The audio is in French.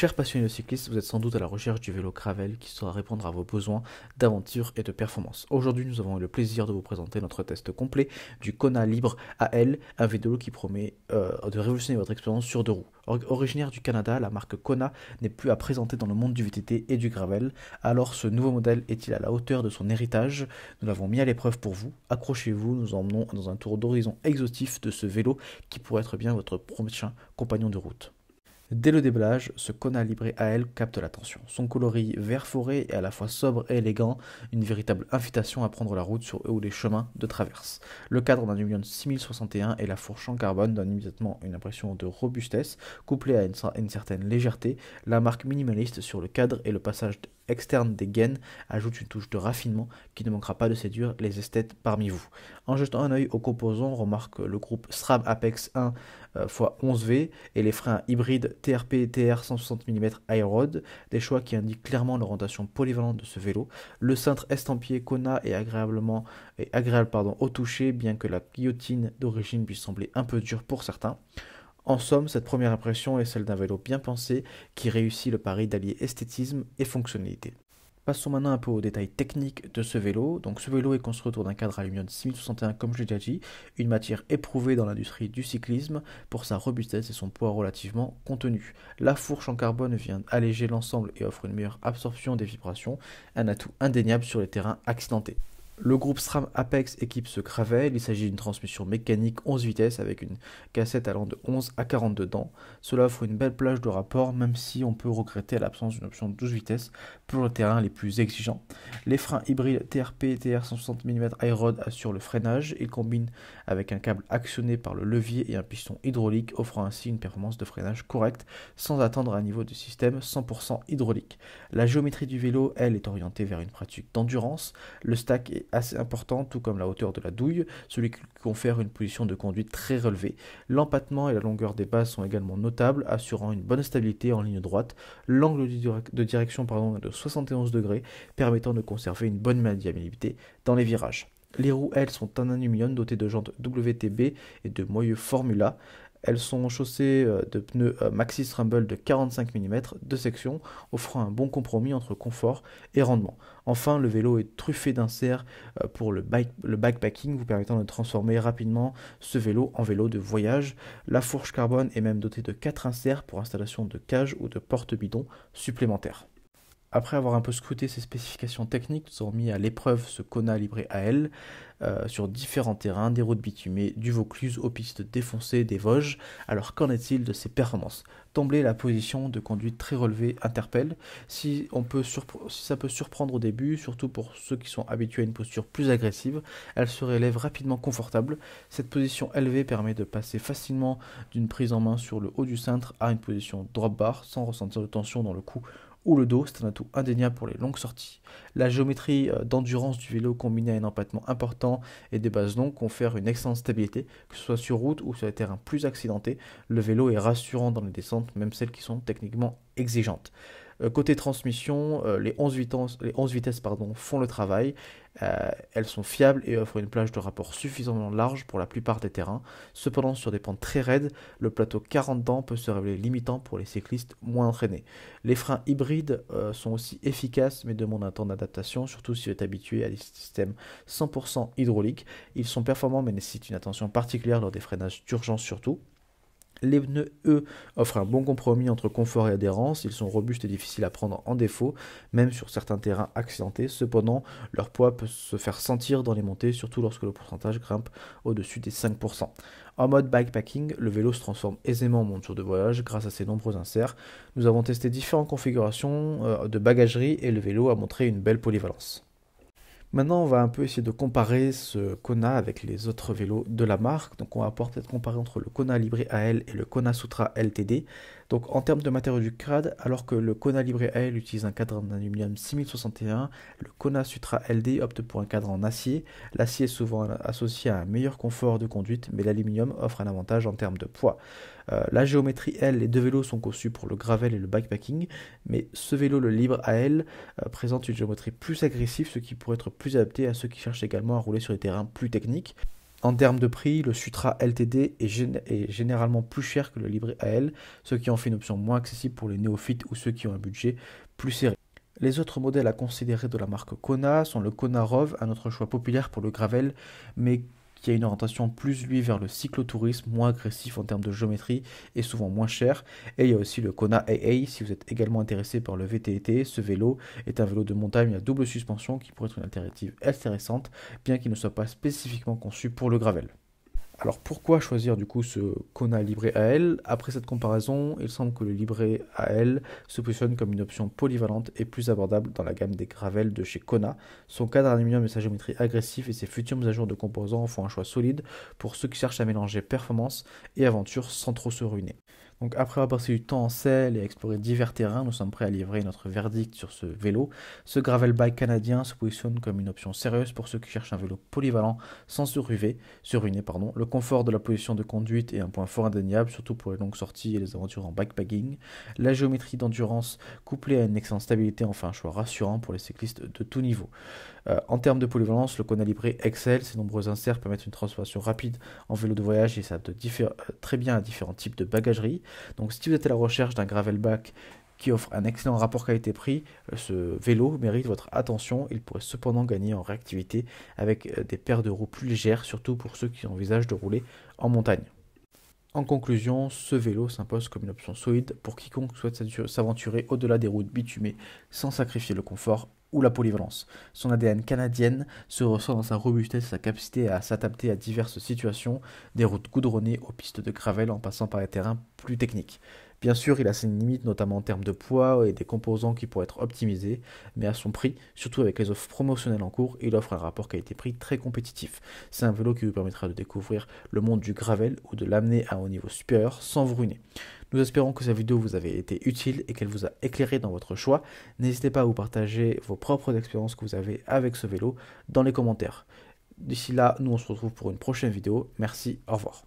Chers passionnés de cyclisme, vous êtes sans doute à la recherche du vélo gravel qui saura répondre à vos besoins d'aventure et de performance. Aujourd'hui, nous avons eu le plaisir de vous présenter notre test complet du Kona Libre AL, un vélo qui promet de révolutionner votre expérience sur deux roues. Originaire du Canada, la marque Kona n'est plus à présenter dans le monde du VTT et du gravel. Alors, ce nouveau modèle est-il à la hauteur de son héritage? Nous l'avons mis à l'épreuve pour vous. Accrochez-vous, nous emmenons dans un tour d'horizon exhaustif de ce vélo qui pourrait être bien votre prochain compagnon de route. Dès le déballage, ce Kona Libre AL capte l'attention. Son coloris vert forêt est à la fois sobre et élégant, une véritable invitation à prendre la route sur eux ou les chemins de traverse. Le cadre en aluminium 6061 et la fourche en carbone donnent immédiatement une impression de robustesse, couplée à une certaine légèreté. La marque minimaliste sur le cadre et le passage externe des gaines ajoute une touche de raffinement qui ne manquera pas de séduire les esthètes parmi vous. En jetant un œil aux composants, on remarque le groupe SRAM Apex 1 x 11V et les freins hybrides TRP TR 160 mm Airrod, des choix qui indiquent clairement l'orientation polyvalente de ce vélo. Le cintre estampillé Kona est agréable au toucher, bien que la guillotine d'origine puisse sembler un peu dure pour certains. En somme, cette première impression est celle d'un vélo bien pensé qui réussit le pari d'allier esthétisme et fonctionnalité. Passons maintenant un peu aux détails techniques de ce vélo. Donc ce vélo est construit autour d'un cadre aluminium 6061 comme je l'ai déjà dit, une matière éprouvée dans l'industrie du cyclisme pour sa robustesse et son poids relativement contenu. La fourche en carbone vient alléger l'ensemble et offre une meilleure absorption des vibrations, un atout indéniable sur les terrains accidentés. Le groupe SRAM Apex équipe ce gravel, il s'agit d'une transmission mécanique 11 vitesses avec une cassette allant de 11 à 42 dents. Cela offre une belle plage de rapport même si on peut regretter l'absence d'une option de 12 vitesses pour les terrains les plus exigeants. Les freins hybrides TRP TR 160 mm Airrod assurent le freinage, ils combinent avec un câble actionné par le levier et un piston hydraulique offrant ainsi une performance de freinage correcte sans atteindre un niveau de système 100% hydraulique. La géométrie du vélo, elle, est orientée vers une pratique d'endurance. Le stack est assez important, tout comme la hauteur de la douille, celui qui confère une position de conduite très relevée. L'empattement et la longueur des bases sont également notables, assurant une bonne stabilité en ligne droite. L'angle de direction est de 71 degrés, permettant de conserver une bonne maniabilité dans les virages. Les roues, elles, sont en aluminium dotées de jantes WTB et de moyeux Formula. Elles sont chaussées de pneus Maxxis Rumble de 45 mm de section, offrant un bon compromis entre confort et rendement. Enfin, le vélo est truffé d'inserts pour le bikepacking, vous permettant de transformer rapidement ce vélo en vélo de voyage. La fourche carbone est même dotée de 4 inserts pour installation de cage ou de porte-bidon supplémentaires. Après avoir un peu scruté ses spécifications techniques, nous avons mis à l'épreuve ce Kona Libre AL sur différents terrains, des routes bitumées, du Vaucluse aux pistes défoncées des Vosges. Alors qu'en est-il de ses performances? D'emblée, la position de conduite très relevée interpelle. Si ça peut surprendre au début, surtout pour ceux qui sont habitués à une posture plus agressive, elle se relève rapidement confortable. Cette position élevée permet de passer facilement d'une prise en main sur le haut du cintre à une position drop bar sans ressentir de tension dans le cou ou le dos, c'est un atout indéniable pour les longues sorties. La géométrie d'endurance du vélo combinée à un empattement important et des bases longues confère une excellente stabilité, que ce soit sur route ou sur les terrains plus accidentés. Le vélo est rassurant dans les descentes, même celles qui sont techniquement exigeantes. Côté transmission, les 11 vitesses font le travail. Elles sont fiables et offrent une plage de rapport suffisamment large pour la plupart des terrains. Cependant, sur des pentes très raides, le plateau 40 dents peut se révéler limitant pour les cyclistes moins entraînés. Les freins hybrides sont aussi efficaces mais demandent un temps d'adaptation, surtout si vous êtes habitué à des systèmes 100% hydrauliques. Ils sont performants mais nécessitent une attention particulière lors des freinages d'urgence surtout. Les pneus, eux, offrent un bon compromis entre confort et adhérence. Ils sont robustes et difficiles à prendre en défaut, même sur certains terrains accidentés. Cependant, leur poids peut se faire sentir dans les montées, surtout lorsque le pourcentage grimpe au-dessus des 5%. En mode bikepacking, le vélo se transforme aisément en monture de voyage grâce à ses nombreux inserts. Nous avons testé différentes configurations de bagagerie et le vélo a montré une belle polyvalence. Maintenant, on va un peu essayer de comparer ce Kona avec les autres vélos de la marque. Donc, on va pouvoir peut-être comparer entre le Kona Libre AL et le Kona Sutra LTD. Donc, en termes de matériaux du crâne, alors que le Kona Libre AL utilise un cadre en aluminium 6061, le Kona Sutra LD opte pour un cadre en acier. L'acier est souvent associé à un meilleur confort de conduite, mais l'aluminium offre un avantage en termes de poids. La géométrie, elle, les deux vélos sont conçus pour le gravel et le bikepacking, mais ce vélo, le Libre AL, présente une géométrie plus agressive, ce qui pourrait être plus adapté à ceux qui cherchent également à rouler sur des terrains plus techniques. En termes de prix, le Sutra LTD est généralement plus cher que le Libre AL, ce qui en fait une option moins accessible pour les néophytes ou ceux qui ont un budget plus serré. Les autres modèles à considérer de la marque Kona sont le Kona Rove, un autre choix populaire pour le gravel, mais qui a une orientation plus lui vers le cyclotourisme, moins agressif en termes de géométrie et souvent moins cher. Et il y a aussi le Kona AA, si vous êtes également intéressé par le VTT, ce vélo est un vélo de montagne à double suspension qui pourrait être une alternative intéressante, bien qu'il ne soit pas spécifiquement conçu pour le gravel. Alors pourquoi choisir du coup ce Kona Libre AL? Après cette comparaison, il semble que le Libre AL se positionne comme une option polyvalente et plus abordable dans la gamme des gravels de chez Kona. Son cadre aluminium et sa géométrie agressive et ses futures mises à jour de composants font un choix solide pour ceux qui cherchent à mélanger performance et aventure sans trop se ruiner. Donc après avoir passé du temps en selle et explorer divers terrains, nous sommes prêts à livrer notre verdict sur ce vélo. Ce gravel bike canadien se positionne comme une option sérieuse pour ceux qui cherchent un vélo polyvalent sans se ruiner. Le confort de la position de conduite est un point fort indéniable, surtout pour les longues sorties et les aventures en bikepacking. La géométrie d'endurance couplée à une excellente stabilité en fait un choix rassurant pour les cyclistes de tout niveau. En termes de polyvalence, le Kona Libre excelle, ses nombreux inserts permettent une transformation rapide en vélo de voyage et s'adapte très bien à différents types de bagagerie. Donc si vous êtes à la recherche d'un gravelback qui offre un excellent rapport qualité-prix, ce vélo mérite votre attention. Il pourrait cependant gagner en réactivité avec des paires de roues plus légères, surtout pour ceux qui envisagent de rouler en montagne. En conclusion, ce vélo s'impose comme une option solide pour quiconque souhaite s'aventurer au-delà des routes bitumées sans sacrifier le confort ou la polyvalence. Son ADN canadienne se ressent dans sa robustesse et sa capacité à s'adapter à diverses situations, des routes goudronnées aux pistes de gravel en passant par les terrains plus techniques. Bien sûr, il a ses limites, notamment en termes de poids et des composants qui pourraient être optimisés, mais à son prix, surtout avec les offres promotionnelles en cours, il offre un rapport qualité-prix très compétitif. C'est un vélo qui vous permettra de découvrir le monde du gravel ou de l'amener à un niveau supérieur sans vous ruiner. Nous espérons que cette vidéo vous avait été utile et qu'elle vous a éclairé dans votre choix. N'hésitez pas à vous partager vos propres expériences que vous avez avec ce vélo dans les commentaires. D'ici là, nous on se retrouve pour une prochaine vidéo. Merci, au revoir.